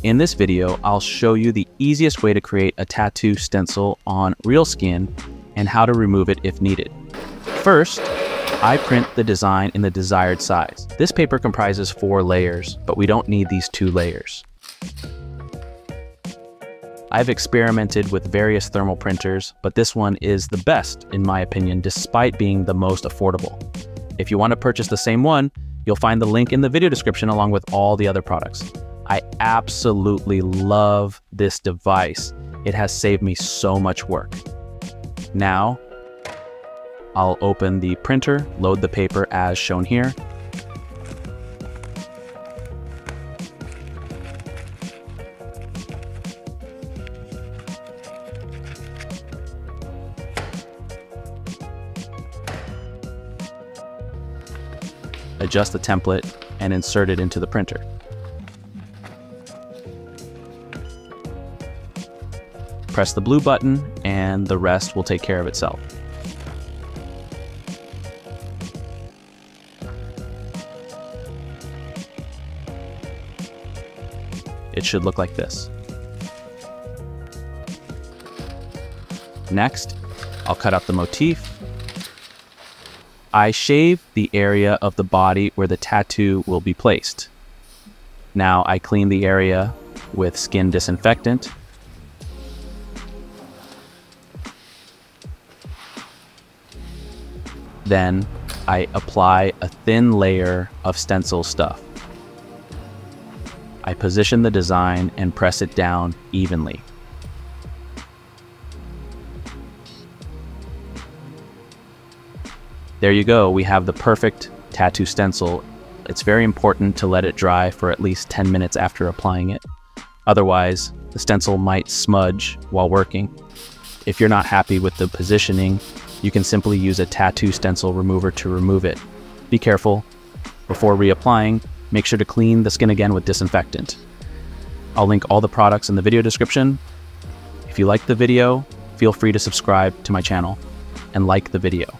In this video, I'll show you the easiest way to create a tattoo stencil on real skin and how to remove it if needed. First, I print the design in the desired size. This paper comprises 4 layers, but we don't need these 2 layers. I've experimented with various thermal printers, but this one is the best in my opinion, despite being the most affordable. If you want to purchase the same one, you'll find the link in the video description along with all the other products. I absolutely love this device. It has saved me so much work. Now, I'll open the printer, load the paper as shown here. Adjust the template and insert it into the printer. Press the blue button and the rest will take care of itself. It should look like this. Next, I'll cut out the motif. I shave the area of the body where the tattoo will be placed. Now I clean the area with skin disinfectant. Then I apply a thin layer of stencil stuff. I position the design and press it down evenly. There you go, we have the perfect tattoo stencil. It's very important to let it dry for at least 10 minutes after applying it. Otherwise, the stencil might smudge while working. If you're not happy with the positioning, you can simply use a tattoo stencil remover to remove it. Be careful. Before reapplying, make sure to clean the skin again with disinfectant. I'll link all the products in the video description. If you liked the video, feel free to subscribe to my channel and like the video.